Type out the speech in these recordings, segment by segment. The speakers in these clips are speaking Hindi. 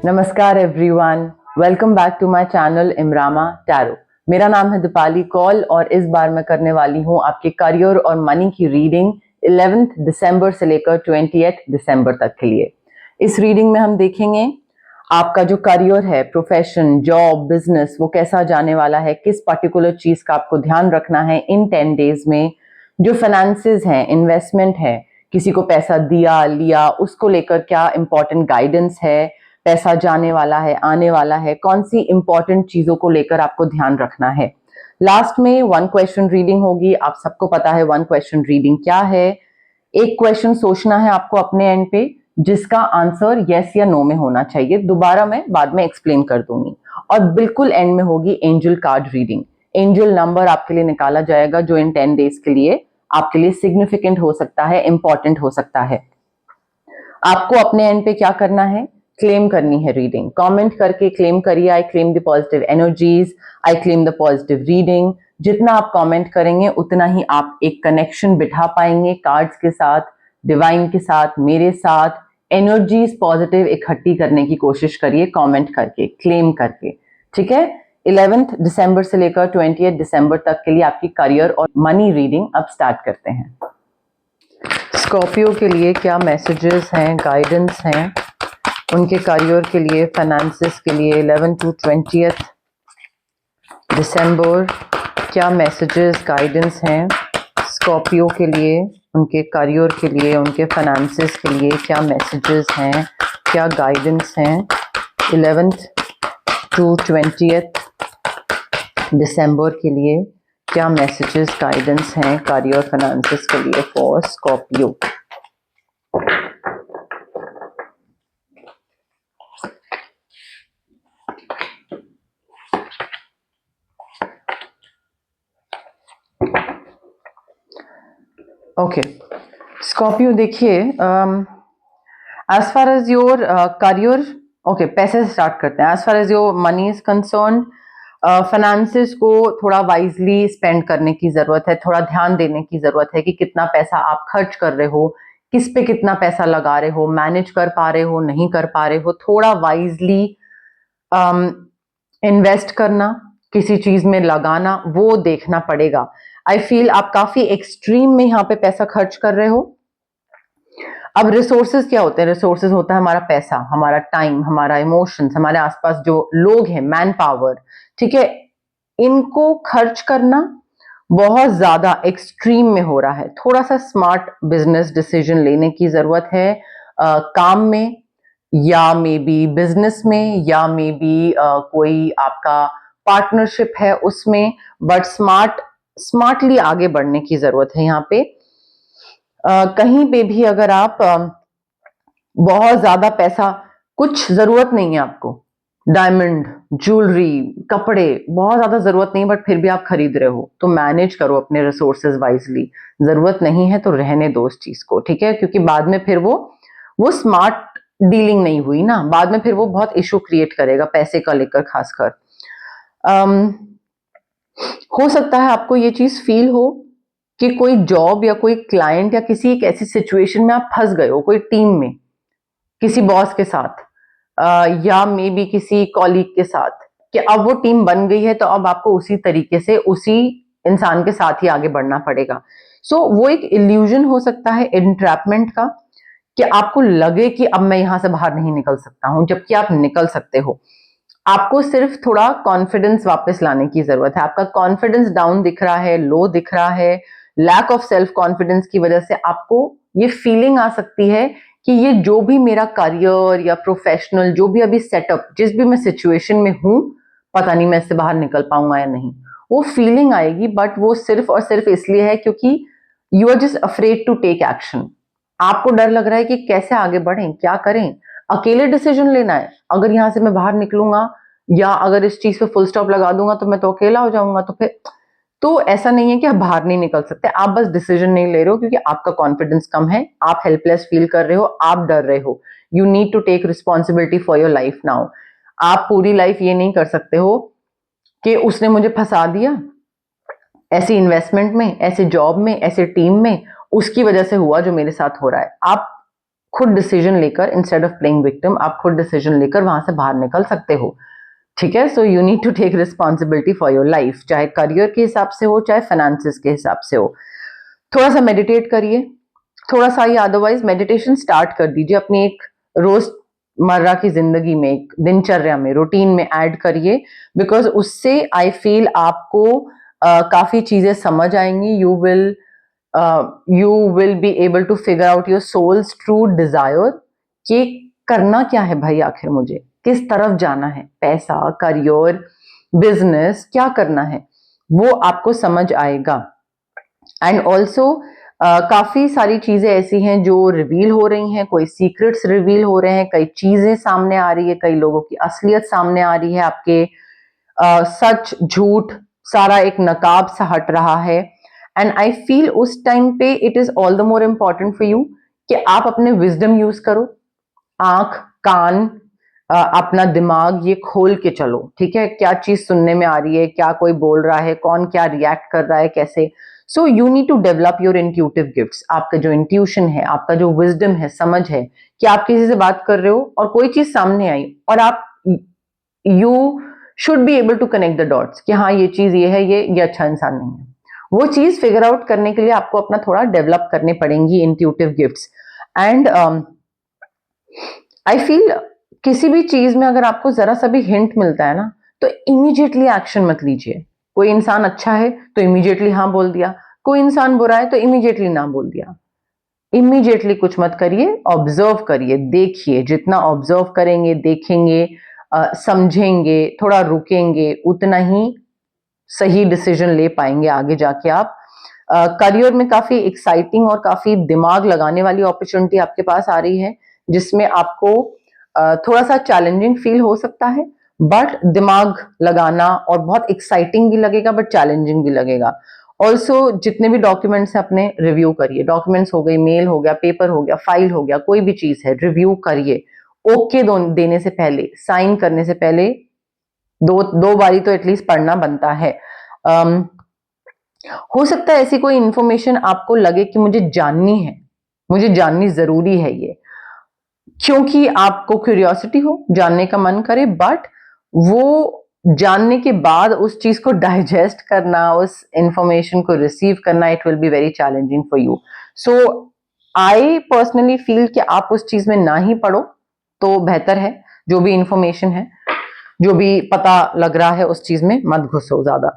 नमस्कार everyone, welcome back to my channel Imrama Tarot. मेरा नाम है दीपाली कौल और इस बार मैं करने वाली हूँ आपके करियर और मनी की रीडिंग 11 दिसंबर से लेकर 20 दिसंबर तक के लिए। इस रीडिंग में हम देखेंगे आपका जो करियर है, प्रोफेशन, जॉब, बिजनेस, वो कैसा जाने वाला है, किस पर्टिकुलर चीज का आपको ध्यान रखना है इन 10 डेज में। जो फाइनेंसेस हैं, इन्वेस्टमेंट है, किसी को पैसा दिया लिया, उसको लेकर क्या इंपॉर्टेंट गाइडेंस है, पैसा जाने वाला है, आने वाला है, कौन सी इंपॉर्टेंट चीजों को लेकर आपको ध्यान रखना है। लास्ट में 1 क्वेश्चन रीडिंग होगी। आप सबको पता है 1 क्वेश्चन रीडिंग क्या है। एक क्वेश्चन सोचना है आपको अपने एंड पे, जिसका आंसर यस या नो में होना चाहिए। दोबारा मैं बाद में एक्सप्लेन कर दूंगी। और बिल्कुल एंड में होगी angel card reading. Angel number आपके लिए निकाला जाएगा जो इन 10 डेज के लिए आपके लिए सिग्निफिकेंट हो सकता है, इंपॉर्टेंट हो सकता है। आपको अपने एंड पे क्या करना है, क्लेम करनी है रीडिंग। कमेंट करके क्लेम करिए, आई claim the positive energies, I claim the positive reading. जितना आप कमेंट करेंगे उतना ही आप एक कनेक्शन बिठा पाएंगे कार्ड्स के साथ, डिवाइन के साथ, मेरे साथ। एनर्जीज पॉजिटिव इकट्ठी करने की कोशिश करिए कमेंट करके, क्लेम करके। ठीक है। 11 दिसंबर से लेकर 20 दिसंबर तक के लिए आपकी करियर और मनी रीडिंग अब स्टार्ट करते हैं। स्कॉर्पियो के लिए क्या मैसेजेस हैं, गाइडेंस हैं उनके करियर के लिए, फाइनेंसेस के लिए 11 टू 20 दिसंबर। क्या मैसेजेस, गाइडेंस हैं स्कॉर्पियो के लिए, उनके करियर के लिए, उनके फाइनेंसेस के लिए क्या मैसेजेस हैं, क्या गाइडेंस हैं 11 टू 20 दिसंबर के लिए। क्या मैसेजेस, गाइडेंस हैं करियर, फाइनेंसेस के लिए फॉर स्कॉर्पियो। ओके स्कॉर्पियो, देखिए as far as your career, okay पैसे से स्टार्ट करते हैं। As far as your money is concern, finances को थोड़ा वाइजली स्पेंड करने की जरूरत है, थोड़ा ध्यान देने की जरूरत है कि कितना पैसा आप खर्च कर रहे हो, किस पे कितना पैसा लगा रहे हो, मैनेज कर पा रहे हो, नहीं कर पा रहे हो। थोड़ा वाइजली इन्वेस्ट करना, किसी चीज में लगाना, वो देखना पड़ेगा। आई फील आप काफी एक्सट्रीम में यहाँ पे पैसा खर्च कर रहे हो। अब रिसोर्सेज क्या होते हैं? रिसोर्सेज होता है हमारा पैसा, हमारा टाइम, हमारा इमोशंस, हमारे आसपास जो लोग हैं, मैन पावर। ठीक है, इनको खर्च करना बहुत ज्यादा एक्सट्रीम में हो रहा है। थोड़ा सा स्मार्ट बिजनेस डिसीजन लेने की जरूरत है, काम में या मे बी बिजनेस में या मे बी कोई आपका पार्टनरशिप है उसमें, बट स्मार्टली आगे बढ़ने की जरूरत है यहाँ पे। कहीं पे भी अगर आप बहुत ज्यादा पैसा, कुछ जरूरत नहीं है आपको, डायमंड, ज्वेलरी, कपड़े, बहुत ज्यादा जरूरत नहीं, बट फिर भी आप खरीद रहे हो, तो मैनेज करो अपने रिसोर्सेज वाइजली। जरूरत नहीं है तो रहने दो उस चीज को, ठीक है, क्योंकि बाद में फिर वो स्मार्ट डीलिंग नहीं हुई ना, बाद में फिर वो बहुत इशू क्रिएट करेगा पैसे का लेकर खासकर। हो सकता है आपको ये चीज फील हो कि कोई जॉब या कोई क्लाइंट या किसी एक ऐसी सिचुएशन में आप फंस गए हो, कोई टीम में, किसी बॉस के साथ या मे बी किसी कॉलीग के साथ, कि अब वो टीम बन गई है तो अब आपको उसी तरीके से उसी इंसान के साथ ही आगे बढ़ना पड़ेगा। वो एक इल्यूजन हो सकता है एंट्रैपमेंट का, कि आपको लगे कि अब मैं यहां से बाहर नहीं निकल सकता हूं, जबकि आप निकल सकते हो। आपको सिर्फ थोड़ा कॉन्फिडेंस वापस लाने की जरूरत है। आपका कॉन्फिडेंस डाउन दिख रहा है, लो दिख रहा है। लैक ऑफ सेल्फ कॉन्फिडेंस की वजह से आपको ये फीलिंग आ सकती है कि ये जो भी मेरा करियर या प्रोफेशनल, जो भी अभी सेटअप, जिस भी मैं सिचुएशन में हूं, पता नहीं मैं इससे बाहर निकल पाऊंगा या नहीं। वो फीलिंग आएगी, बट वो सिर्फ और सिर्फ इसलिए है क्योंकि you are just afraid to take action. आपको डर लग रहा है कि कैसे आगे बढ़ें, क्या करें। अकेले डिसीजन लेना है, अगर यहां से मैं बाहर निकलूंगा या अगर इस चीज पे फुल स्टॉप लगा दूंगा तो मैं तो अकेला हो जाऊंगा, तो फिर तो ऐसा नहीं है कि आप बाहर नहीं निकल सकते, आप बस डिसीजन नहीं ले रहे हो क्योंकि आपका कॉन्फिडेंस कम है, आप हेल्पलेस फील कर रहे हो, आप डर रहे हो। You need to take responsibility for your life now. आप पूरी लाइफ ये नहीं कर सकते हो कि उसने मुझे फंसा दिया ऐसी इन्वेस्टमेंट में, ऐसे जॉब में, ऐसे टीम में, उसकी वजह से हुआ जो मेरे साथ हो रहा है। आप खुद डिसीजन लेकर, इंस्टेड ऑफ प्लेइंग विक्टिम, आप खुद डिसीजन लेकर वहां से बाहर निकल सकते हो। ठीक है, so you need to take responsibility for your life, चाहे करियर के हिसाब से हो, चाहे फाइनेंसेस के हिसाब से हो। थोड़ा सा मेडिटेट करिए, थोड़ा सा ही, अदरवाइज मेडिटेशन स्टार्ट कर दीजिए अपनी एक रोजमर्रा की जिंदगी में, एक दिनचर्या में, रूटीन में ऐड करिए, बिकॉज उससे आई फील आपको काफी चीजें समझ आएंगी। you will be able to figure out your soul's true desire कि करना क्या है भाई, आखिर मुझे किस तरफ जाना है, पैसा, करियर, बिजनेस, क्या करना है, वो आपको समझ आएगा। एंड ऑल्सो काफी सारी चीजें ऐसी हैं जो रिवील हो रही हैं, कोई सीक्रेट्स रिवील हो रहे हैं, कई चीजें सामने आ रही है, कई लोगों की असलियत सामने आ रही है, आपके सच झूठ सारा एक नकाब सा हट रहा है। एंड आई फील उस टाइम पे it is all the more important for you कि आप अपने विजडम यूज करो, आंख, कान, अपना दिमाग ये खोल के चलो। ठीक है, क्या चीज सुनने में आ रही है, क्या कोई बोल रहा है, कौन क्या रिएक्ट कर रहा है, कैसे। So you need to develop your intuitive gifts. आपका जो इंट्यूशन है, आपका जो विजडम है, समझ है कि आप किसी से बात कर रहे हो और कोई चीज सामने आई और आप you should be able to connect the dots कि हाँ ये चीज ये है, ये अच्छा इंसान नहीं है। वो चीज फिगर आउट करने के लिए आपको अपना थोड़ा डेवलप करने पड़ेंगी intuitive gifts. And I feel किसी भी चीज में अगर आपको जरा सा भी हिंट मिलता है ना, तो इमीडिएटली एक्शन मत लीजिए। कोई इंसान अच्छा है तो इमीडिएटली हाँ बोल दिया, कोई इंसान बुरा है तो इमीडिएटली ना बोल दिया। इमीडिएटली कुछ मत करिए, ऑब्जर्व करिए, देखिए। जितना ऑब्जर्व करेंगे, देखेंगे, समझेंगे, थोड़ा रुकेंगे, उतना ही सही डिसीजन ले पाएंगे आगे जाके आप। करियर में काफी एक्साइटिंग और काफी दिमाग लगाने वाली अपॉर्चुनिटी आपके पास आ रही है, जिसमें आपको थोड़ा सा चैलेंजिंग फील हो सकता है, बट दिमाग लगाना और बहुत एक्साइटिंग भी लगेगा, बट चैलेंजिंग भी लगेगा। ऑल्सो जितने भी डॉक्यूमेंट्स हैं अपने रिव्यू करिए। डॉक्यूमेंट्स हो गए, मेल हो गया, पेपर हो गया, फाइल हो गया, कोई भी चीज है, रिव्यू करिए। ओके देने से पहले, साइन करने से पहले दो बारी तो एटलीस्ट पढ़ना बनता है। हो सकता है ऐसी कोई इंफॉर्मेशन आपको लगे कि मुझे जाननी है, मुझे जाननी जरूरी है ये, क्योंकि आपको क्यूरियोसिटी हो, जानने का मन करे, बट वो जानने के बाद उस चीज को डाइजेस्ट करना, उस इंफॉर्मेशन को रिसीव करना, it will be very challenging for you. So I personally feel कि आप उस चीज में ना ही पढ़ो तो बेहतर है। जो भी इंफॉर्मेशन है, जो भी पता लग रहा है, उस चीज में मत घुसो ज्यादा।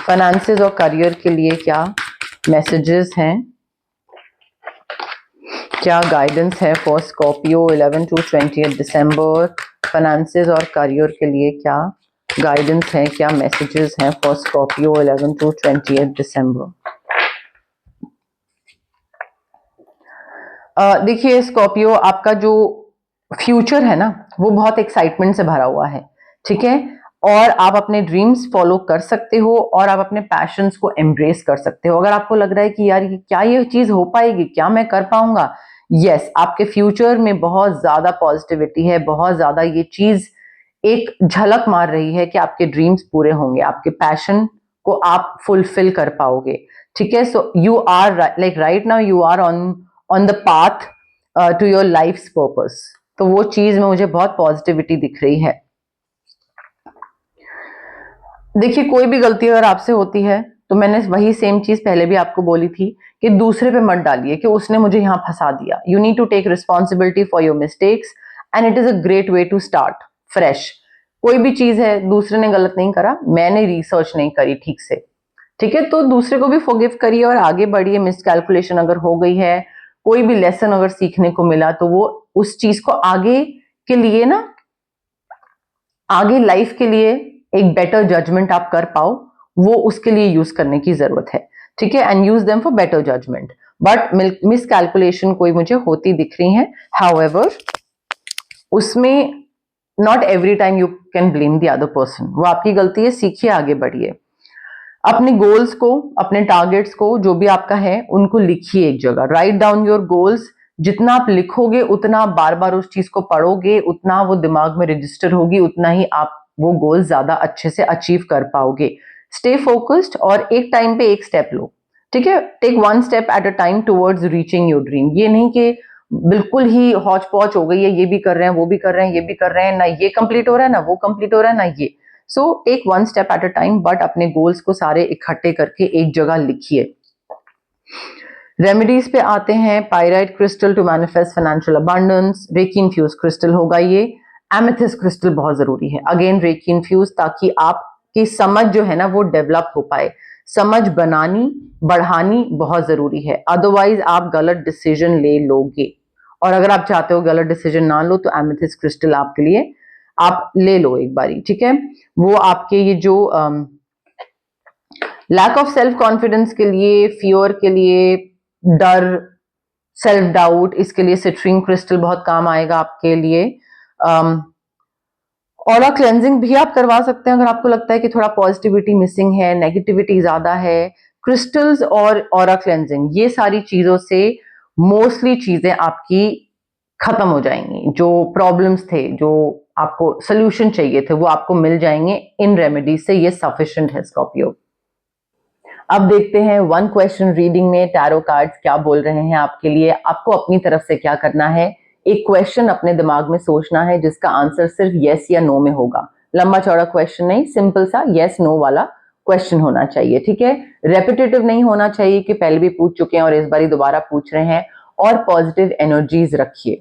फाइनेंसेस और करियर के लिए क्या मैसेजेस हैं, क्या गाइडेंस है for Scorpio 11 to 20 December? Finances और करियर के लिए क्या गाइडेंस है, क्या मैसेजेस हैं फॉर स्कॉर्पियो 11 to 20 दिसंबर? देखिए स्कॉर्पियो, आपका जो फ्यूचर है ना, वो बहुत एक्साइटमेंट से भरा हुआ है। ठीक है, और आप अपने ड्रीम्स फॉलो कर सकते हो और आप अपने पैशंस को एम्ब्रेस कर सकते हो। अगर आपको लग रहा है कि यार क्या ये चीज हो पाएगी, क्या मैं कर पाऊंगा, यस, आपके फ्यूचर में बहुत ज्यादा पॉजिटिविटी है, बहुत ज्यादा ये चीज एक झलक मार रही है कि आपके ड्रीम्स पूरे होंगे, आपके पैशन को आप फुलफिल कर पाओगे। ठीक है, so you are like right now you are on the path to your life's purpose. तो वो चीज में मुझे बहुत पॉजिटिविटी दिख रही है। देखिए कोई भी गलती अगर आपसे होती है तो मैंने वही सेम चीज पहले भी आपको बोली थी कि दूसरे पे मत डालिए कि उसने मुझे यहां फंसा दिया। You need to take responsibility for your mistakes and it is a great way to start fresh. कोई भी चीज है, दूसरे ने गलत नहीं करा, मैंने रिसर्च नहीं करी ठीक से, ठीक है, तो दूसरे को भी फॉरगिव करिए और आगे बढ़िए। मिसकैलकुलेशन अगर हो गई है, कोई भी लेसन अगर सीखने को मिला, तो वो उस चीज को आगे के लिए ना, आगे लाइफ के लिए एक बेटर जजमेंट आप कर पाओ, वो उसके लिए यूज करने की जरूरत है। ठीक है, and use them for better judgement. But miscalculation कोई मुझे होती दिख रही है, हाउएवर उसमें not every time you can blame the other person, वो आपकी गलती है, सीखिए, आगे बढ़िए। अपने गोल्स को, अपने टारगेट्स को, जो भी आपका है, उनको लिखिए एक जगह, राइट डाउन योर गोल्स। जितना आप लिखोगे, उतना बार बार उस चीज को पढ़ोगे, उतना वो दिमाग में रजिस्टर होगी, उतना ही आप वो गोल ज्यादा अच्छे से अचीव कर पाओगे। स्टे फोकस्ड और एक टाइम पे एक स्टेप लो। ठीक है, take one step at a time towards reaching your dream. ये नहीं कि बिल्कुल ही हौच पौच हो गई है, ये भी कर रहे हैं, वो भी कर रहे हैं, ये भी कर रहे हैं, ना ये कंप्लीट हो रहा है, ना वो कंप्लीट हो रहा है, ना ये। So take one step at a time, but अपने गोल्स को सारे इकट्ठे करके एक जगह लिखिए। रेमेडीज पे आते हैं। Pyrite crystal to manifest financial abundance, reiki infuse crystal होगा ये। एमेथिस्ट क्रिस्टल बहुत जरूरी है, अगेन रेकी इन्फ्यूज, ताकि आपकी समझ जो है ना वो डेवलप हो पाए। समझ बनानी बढ़ानी बहुत जरूरी है, अदरवाइज आप गलत डिसीजन ले लोगे। और अगर आप चाहते हो गलत डिसीजन ना लो तो एमेथिस्ट क्रिस्टल आपके लिए आप ले लो एक बारी, ठीक है। वो आपके ये जो लैक ऑफ सेल्फ कॉन्फिडेंस के लिए, फियर के लिए, डर, सेल्फ डाउट, इसके लिए सिट्रीन क्रिस्टल बहुत काम आएगा आपके लिए। ऑरा क्लेंजिंग भी आप करवा सकते हैं अगर आपको लगता है कि थोड़ा पॉजिटिविटी मिसिंग है, नेगेटिविटी ज्यादा है। क्रिस्टल्स और ऑरा क्लेंजिंग, ये सारी चीजों से मोस्टली चीजें आपकी खत्म हो जाएंगी। जो प्रॉब्लम्स थे, जो आपको सोल्यूशन चाहिए थे, वो आपको मिल जाएंगे इन रेमेडीज से। ये सफिशिएंट है स्कॉर्पियो। अब देखते हैं वन क्वेश्चन रीडिंग में टैरो कार्ड्स क्या बोल रहे हैं आपके लिए। आपको अपनी तरफ से क्या करना है, एक क्वेश्चन अपने दिमाग में सोचना है जिसका आंसर सिर्फ यस या नो में होगा। लंबा चौड़ा क्वेश्चन नहीं, सिंपल सा यस नो वाला क्वेश्चन होना चाहिए, ठीक है। रेपिटेटिव नहीं होना चाहिए कि पहले भी पूछ चुके हैं और इस बार दोबारा पूछ रहे हैं। और पॉजिटिव एनर्जीज रखिए,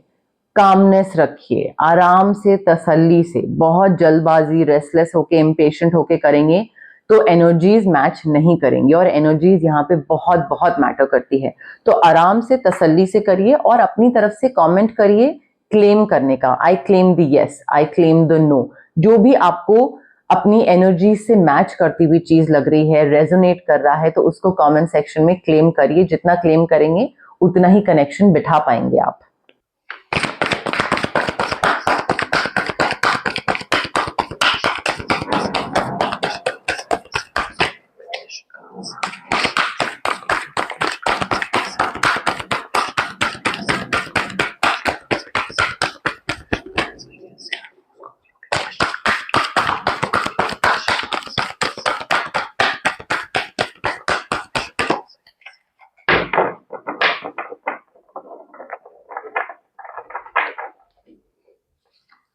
कामनेस रखिए, आराम से, तसल्ली से। बहुत जल्दबाजी, रेस्टलेस होके, इम्पेशेंट होके करेंगे तो एनर्जीज मैच नहीं करेंगी, और एनर्जीज यहाँ पे बहुत बहुत मैटर करती है। तो आराम से, तसल्ली से करिए और अपनी तरफ से कमेंट करिए क्लेम करने का। I claim the yes, I claim the no. जो भी आपको अपनी एनर्जी से मैच करती हुई चीज लग रही है, रेजोनेट कर रहा है, तो उसको कमेंट सेक्शन में क्लेम करिए। जितना क्लेम करेंगे उतना ही कनेक्शन बिठा पाएंगे आप।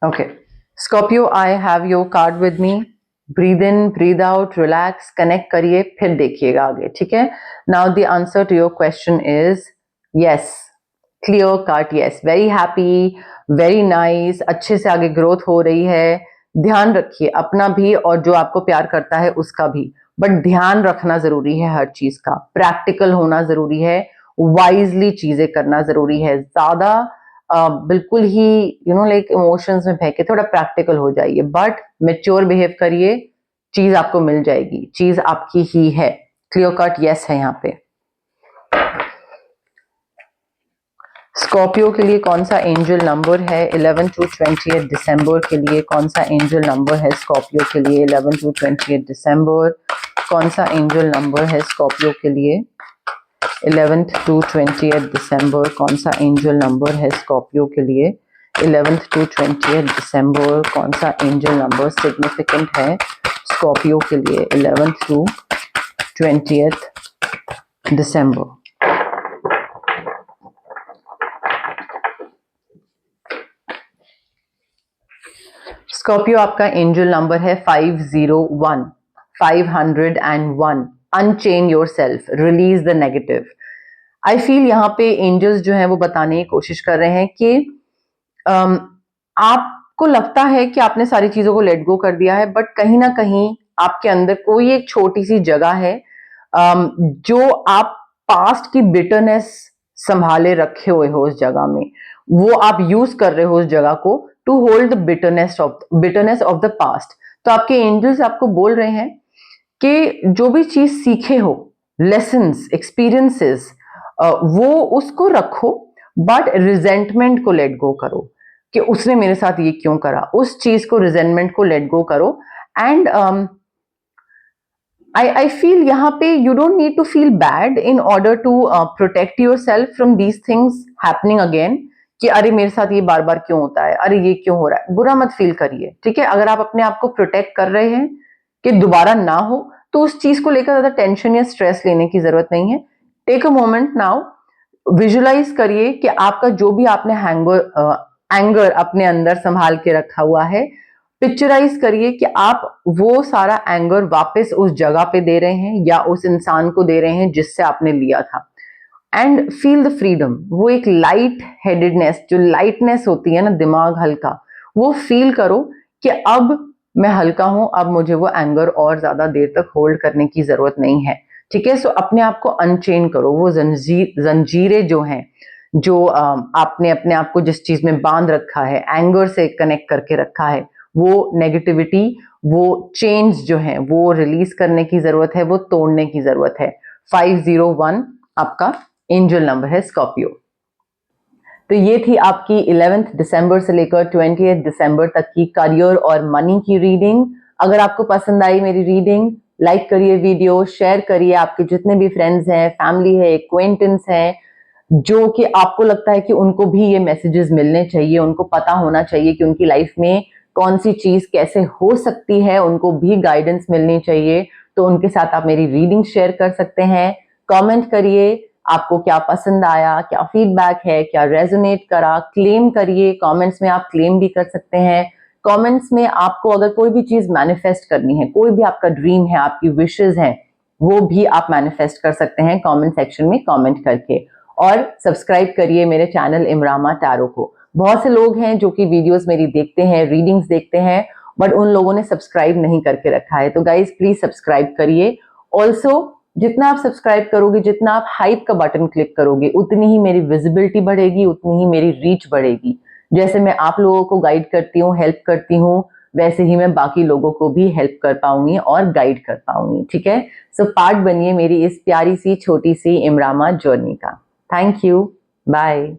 Okay, Scorpio, I have your card with me. Breathe in, breathe out, relax, connect करिए, फिर देखिएगा आगे, ठीक है। Now the answer to your question is yes, clear cut yes, very happy, very nice, अच्छे से आगे ग्रोथ हो रही है। ध्यान रखिए अपना भी और जो आपको प्यार करता है उसका भी, बट ध्यान रखना जरूरी है हर चीज का। प्रैक्टिकल होना जरूरी है, वाइजली चीजें करना जरूरी है। ज्यादा बिल्कुल ही लाइक इमोशंस में फेंके, थोड़ा प्रैक्टिकल हो जाइए, बट मेच्योर बिहेव करिए, चीज आपको मिल जाएगी, चीज आपकी ही है। क्लियर कट यस है यहाँ पे। स्कॉर्पियो के लिए कौन सा एंजल नंबर है 11 to 28 दिसंबर के लिए? कौन सा एंजल नंबर है स्कॉर्पियो के लिए 11 to 28 दिसंबर? कौन सा एंजल नंबर है स्कॉर्पियो के लिए 11th to 20th दिसंबर? कौन सा एंजल नंबर है स्कॉर्पियो के लिए 11th to 20th दिसंबर? कौन सा एंजल नंबर सिग्निफिकेंट है स्कॉर्पियो के लिए 11th to 20th December? Scorpio, आपका एंजल नंबर है 501, 501। Unchain your self, release the negative. I feel यहाँ पे एंजल्स जो हैं वो बताने की कोशिश कर रहे हैं कि आपको लगता है कि आपने सारी चीजों को लेट गो कर दिया है, बट कहीं ना कहीं आपके अंदर कोई एक छोटी सी जगह है जो आप पास्ट की बिटरनेस संभाले रखे हुए हो उस जगह में, वो आप यूज कर रहे हो उस जगह को to hold the bitterness of the past. तो आपके एंजल्स आपको बोल रहे हैं कि जो भी चीज सीखे हो, लेसन्स, एक्सपीरियंसेस, वो उसको रखो, बट रिजेंटमेंट को लेट गो करो कि उसने मेरे साथ ये क्यों करा। उस चीज को, रिजेंटमेंट को लेट गो करो। एंड I feel यहाँ पे you don't need to feel bad in order to protect yourself from these things happening again, कि अरे मेरे साथ ये बार बार क्यों होता है, अरे ये क्यों हो रहा है। बुरा मत फील करिए, ठीक है। अगर आप अपने आप को प्रोटेक्ट कर रहे हैं कि दोबारा ना हो, तो उस चीज को लेकर ज्यादा टेंशन या स्ट्रेस लेने की जरूरत नहीं है। Take a moment now, visualise करिए कि आपका जो भी आपने एंगर अपने अंदर संभाल के रखा हुआ है, पिक्चराइज करिए कि आप वो सारा एंगर वापस उस जगह पे दे रहे हैं या उस इंसान को दे रहे हैं जिससे आपने लिया था। एंड फील द फ्रीडम, वो एक लाइट हेडेडनेस, जो लाइटनेस होती है ना, दिमाग हल्का, वो फील करो कि अब मैं हल्का हूं, अब मुझे वो एंगर और ज्यादा देर तक होल्ड करने की जरूरत नहीं है। ठीक है, सो अपने आप को अनचेन करो, वो जंजीरें जो हैं, जो आपने अपने आप को जिस चीज में बांध रखा है, एंगर से कनेक्ट करके रखा है, वो नेगेटिविटी, वो चेंज जो है वो रिलीज करने की जरूरत है, वो तोड़ने की जरूरत है। 501 आपका एंजल नंबर है, स्कॉर्पियो। तो ये थी आपकी 11th दिसंबर से लेकर 20th दिसंबर तक की करियर और मनी की रीडिंग। अगर आपको पसंद आई मेरी रीडिंग, लाइक करिए वीडियो, शेयर करिए, आपके जितने भी फ्रेंड्स हैं, फैमिली है, एक्वेंटेंस हैं, जो कि आपको लगता है कि उनको भी ये मैसेजेस मिलने चाहिए, उनको पता होना चाहिए कि उनकी लाइफ में कौन सी चीज कैसे हो सकती है, उनको भी गाइडेंस मिलनी चाहिए, तो उनके साथ आप मेरी रीडिंग शेयर कर सकते हैं। कमेंट करिए आपको क्या पसंद आया, क्या फीडबैक है, क्या रेजोनेट करा, क्लेम करिए, कमेंट्स में आप क्लेम भी कर सकते हैं। कमेंट्स में आपको अगर कोई भी चीज मैनिफेस्ट करनी है, कोई भी आपका ड्रीम है, आपकी विशेस हैं, वो भी आप मैनिफेस्ट कर सकते हैं कमेंट सेक्शन में कमेंट करके। और सब्सक्राइब करिए मेरे चैनल इमरामा टैरो को। बहुत से लोग हैं जो कि वीडियोस मेरी देखते हैं, रीडिंग्स देखते हैं, बट उन लोगों ने सब्सक्राइब नहीं करके रखा है, तो गाइज प्लीज सब्सक्राइब करिए। ऑल्सो जितना आप सब्सक्राइब करोगे, जितना आप हाइप का बटन क्लिक करोगे, उतनी ही मेरी विजिबिलिटी बढ़ेगी, उतनी ही मेरी रीच बढ़ेगी। जैसे मैं आप लोगों को गाइड करती हूँ, हेल्प करती हूँ, वैसे ही मैं बाकी लोगों को भी हेल्प कर पाऊंगी और गाइड कर पाऊंगी। ठीक है, सो पार्ट बनिए मेरी इस प्यारी सी छोटी सी इमरामा जर्नी का। Thank you, bye.